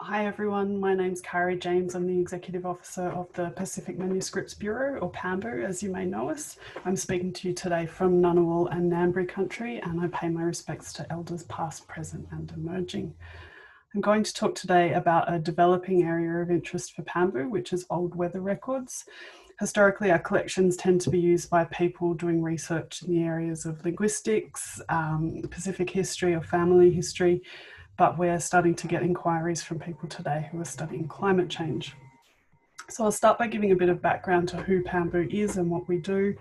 Hi everyone, my name's Kari James. I'm the Executive Officer of the Pacific Manuscripts Bureau, or PAMBU as you may know us. I'm speaking to you today from Ngunnawal and Ngambri country, and I pay my respects to elders past, present and emerging. I'm going to talk today about a developing area of interest for PAMBU, which is old weather records. Historically, our collections tend to be used by people doing research in the areas of linguistics, Pacific history or family history, but we're starting to get inquiries from people today who are studying climate change. So I'll start by giving a bit of background to who PAMBU is and what we do,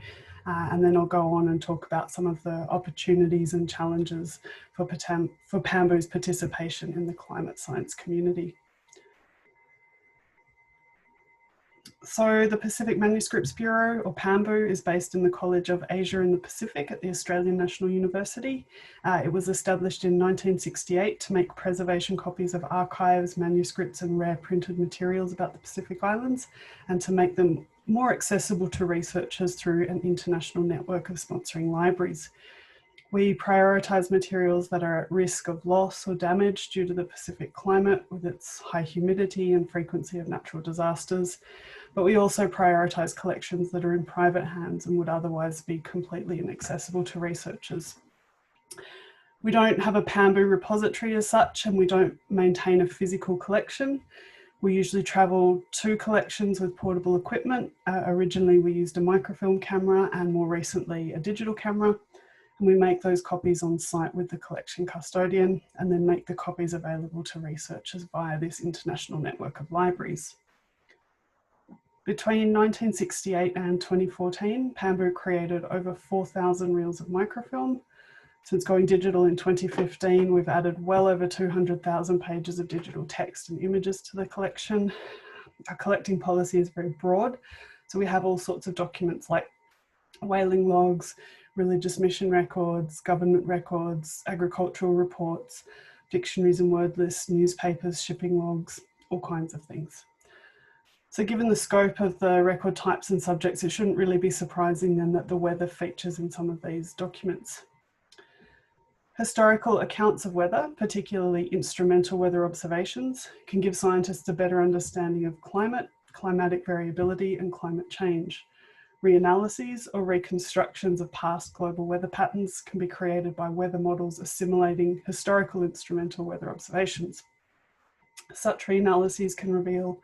and then I'll go on and talk about some of the opportunities and challenges for PAMBU's participation in the climate science community. So the Pacific Manuscripts Bureau, or PAMBU, is based in the College of Asia and the Pacific at the Australian National University. It was established in 1968 to make preservation copies of archives, manuscripts and rare printed materials about the Pacific Islands, and to make them more accessible to researchers through an international network of sponsoring libraries. We prioritise materials that are at risk of loss or damage due to the Pacific climate with its high humidity and frequency of natural disasters. But we also prioritise collections that are in private hands and would otherwise be completely inaccessible to researchers. We don't have a PAMBU repository as such, and we don't maintain a physical collection. We usually travel to collections with portable equipment. Originally, we used a microfilm camera and more recently a digital camera. And we make those copies on site with the collection custodian and then make the copies available to researchers via this international network of libraries. Between 1968 and 2014, PAMBU created over 4,000 reels of microfilm. Since going digital in 2015, we've added well over 200,000 pages of digital text and images to the collection. Our collecting policy is very broad, so we have all sorts of documents like whaling logs, religious mission records, government records, agricultural reports, dictionaries and word lists, newspapers, shipping logs, all kinds of things. So given the scope of the record types and subjects, it shouldn't really be surprising then that the weather features in some of these documents. Historical accounts of weather, particularly instrumental weather observations, can give scientists a better understanding of climate, climatic variability and climate change. Reanalyses or reconstructions of past global weather patterns can be created by weather models assimilating historical instrumental weather observations. Such reanalyses can reveal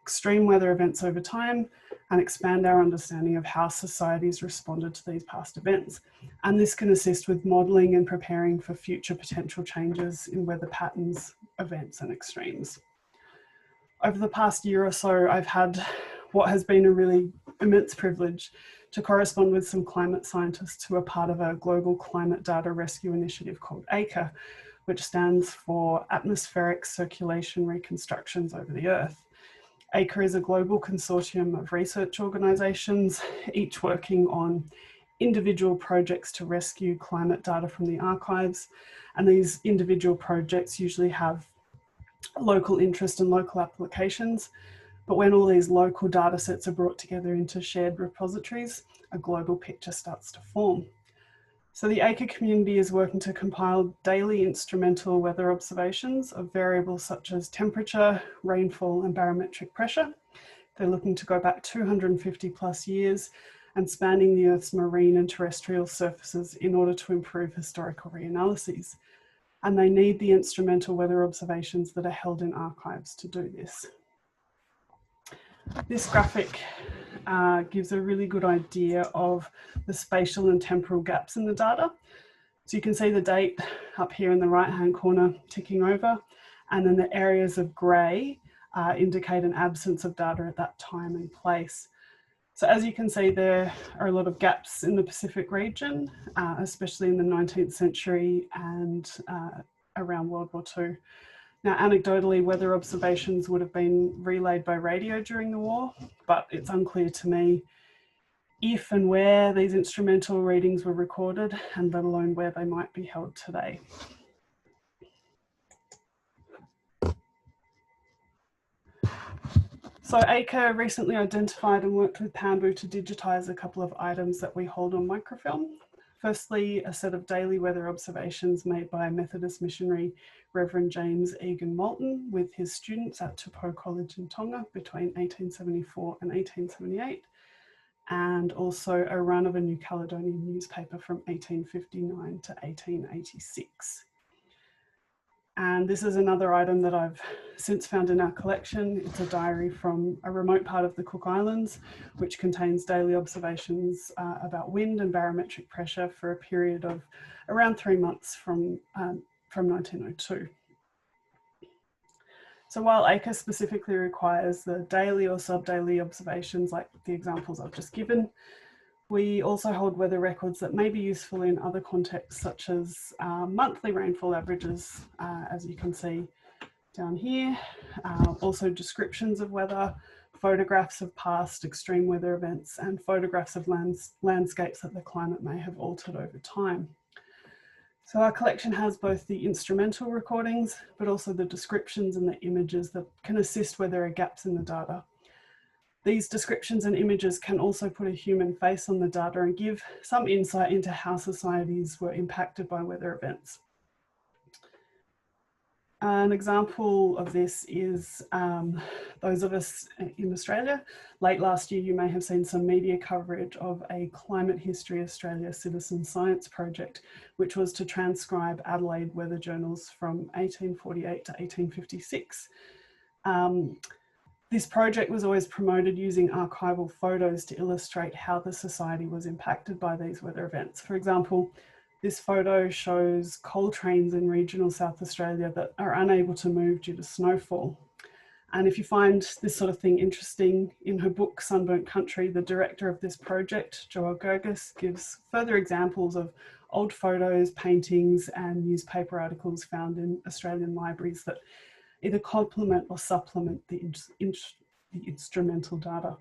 extreme weather events over time and expand our understanding of how societies responded to these past events. And this can assist with modelling and preparing for future potential changes in weather patterns, events and extremes. Over the past year or so, I've had what has been a really immense privilege to correspond with some climate scientists who are part of a global climate data rescue initiative called Acre, which stands for Atmospheric Circulation Reconstructions over the Earth. Acre is a global consortium of research organisations, each working on individual projects to rescue climate data from the archives. And these individual projects usually have local interest and local applications. But when all these local data sets are brought together into shared repositories, a global picture starts to form. So the Acre community is working to compile daily instrumental weather observations of variables such as temperature, rainfall and barometric pressure. They're looking to go back 250 plus years and spanning the Earth's marine and terrestrial surfaces in order to improve historical reanalyses. And they need the instrumental weather observations that are held in archives to do this. This graphic gives a really good idea of the spatial and temporal gaps in the data. So you can see the date up here in the right-hand corner ticking over, and then the areas of grey indicate an absence of data at that time and place. So as you can see, there are a lot of gaps in the Pacific region, especially in the 19th century and around World War II. Now, anecdotally, weather observations would have been relayed by radio during the war, but it's unclear to me if and where these instrumental readings were recorded, and let alone where they might be held today. So Acre recently identified and worked with PAMBU to digitise a couple of items that we hold on microfilm. Firstly, a set of daily weather observations made by Methodist missionary Reverend James Egan Moulton with his students at PAMBU College in Tonga between 1874 and 1878, and also a run of a New Caledonian newspaper from 1859 to 1886. And this is another item that I've since found in our collection. It's a diary from a remote part of the Cook Islands, which contains daily observations about wind and barometric pressure for a period of around 3 months from 1902. So while Acre specifically requires the daily or sub-daily observations like the examples I've just given, we also hold weather records that may be useful in other contexts, such as monthly rainfall averages, as you can see down here. Also descriptions of weather, photographs of past extreme weather events, and photographs of landscapes that the climate may have altered over time. So our collection has both the instrumental recordings, but also the descriptions and the images that can assist where there are gaps in the data. These descriptions and images can also put a human face on the data and give some insight into how societies were impacted by weather events. An example of this is those of us in Australia. Late last year, you may have seen some media coverage of a Climate History Australia citizen science project, which was to transcribe Adelaide weather journals from 1848 to 1856. This project was always promoted using archival photos to illustrate how the society was impacted by these weather events. For example, this photo shows coal trains in regional South Australia that are unable to move due to snowfall. And if you find this sort of thing interesting, in her book, Sunburnt Country, the director of this project, Joelle Gerges, gives further examples of old photos, paintings, and newspaper articles found in Australian libraries that either complement or supplement the instrumental data.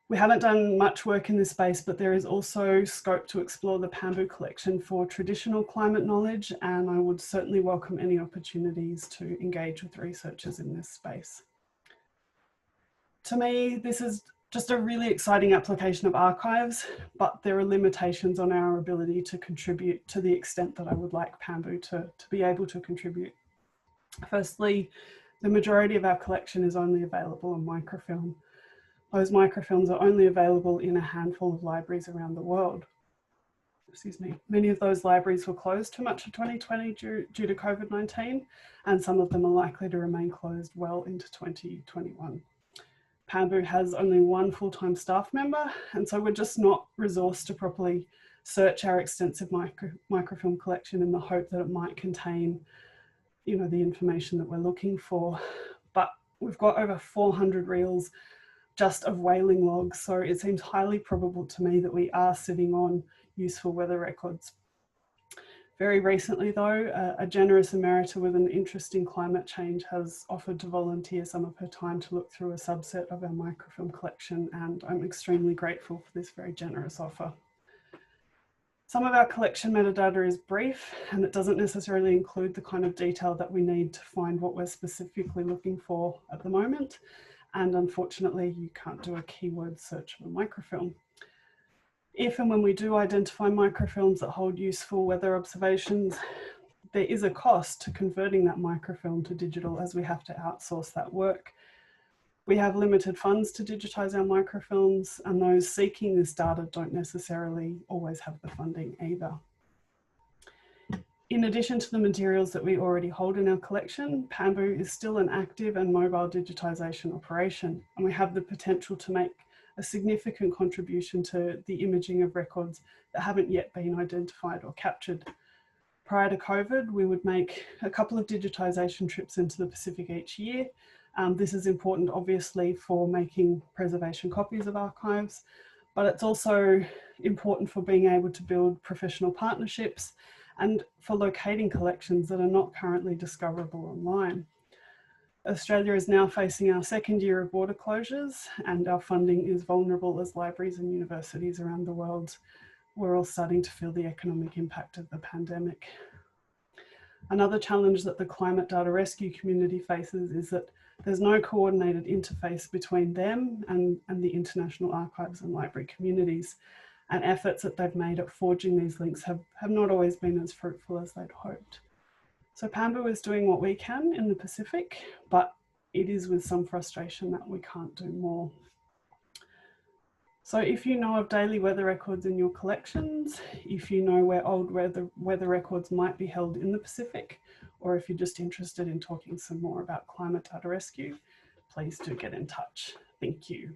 We haven't done much work in this space, but there is also scope to explore the PAMBU collection for traditional climate knowledge, and I would certainly welcome any opportunities to engage with researchers in this space. To me, this is just a really exciting application of archives, but there are limitations on our ability to contribute to the extent that I would like PAMBU to be able to contribute. Firstly, the majority of our collection is only available on microfilm. Those microfilms are only available in a handful of libraries around the world. Excuse me. Many of those libraries were closed for much of 2020 due to COVID-19, and some of them are likely to remain closed well into 2021. PAMBU has only one full-time staff member, and so we're just not resourced to properly search our extensive microfilm collection in the hope that it might contain the information that we're looking for. But we've got over 400 reels just of whaling logs, so it seems highly probable to me that we are sitting on useful weather records. Very recently though, a generous emerita with an interest in climate change has offered to volunteer some of her time to look through a subset of our microfilm collection, and I'm extremely grateful for this very generous offer. Some of our collection metadata is brief, and it doesn't necessarily include the kind of detail that we need to find what we're specifically looking for at the moment. And unfortunately, you can't do a keyword search of a microfilm. If and when we do identify microfilms that hold useful weather observations, there is a cost to converting that microfilm to digital, as we have to outsource that work. We have limited funds to digitize our microfilms, and those seeking this data don't necessarily always have the funding either. In addition to the materials that we already hold in our collection, PAMBU is still an active and mobile digitisation operation, and we have the potential to make a significant contribution to the imaging of records that haven't yet been identified or captured. Prior to COVID, we would make a couple of digitisation trips into the Pacific each year. This is important, obviously, for making preservation copies of archives, but it's also important for being able to build professional partnerships and for locating collections that are not currently discoverable online. Australia is now facing our second year of border closures, and our funding is vulnerable as libraries and universities around the world we're all starting to feel the economic impact of the pandemic. Another challenge that the climate data rescue community faces is that there's no coordinated interface between them and the international archives and library communities. and efforts that they've made at forging these links have not always been as fruitful as they'd hoped. So PAMBU is doing what we can in the Pacific, but it is with some frustration that we can't do more. So if you know of daily weather records in your collections, if you know where old weather records might be held in the Pacific, or if you're just interested in talking some more about climate data rescue, please do get in touch. Thank you.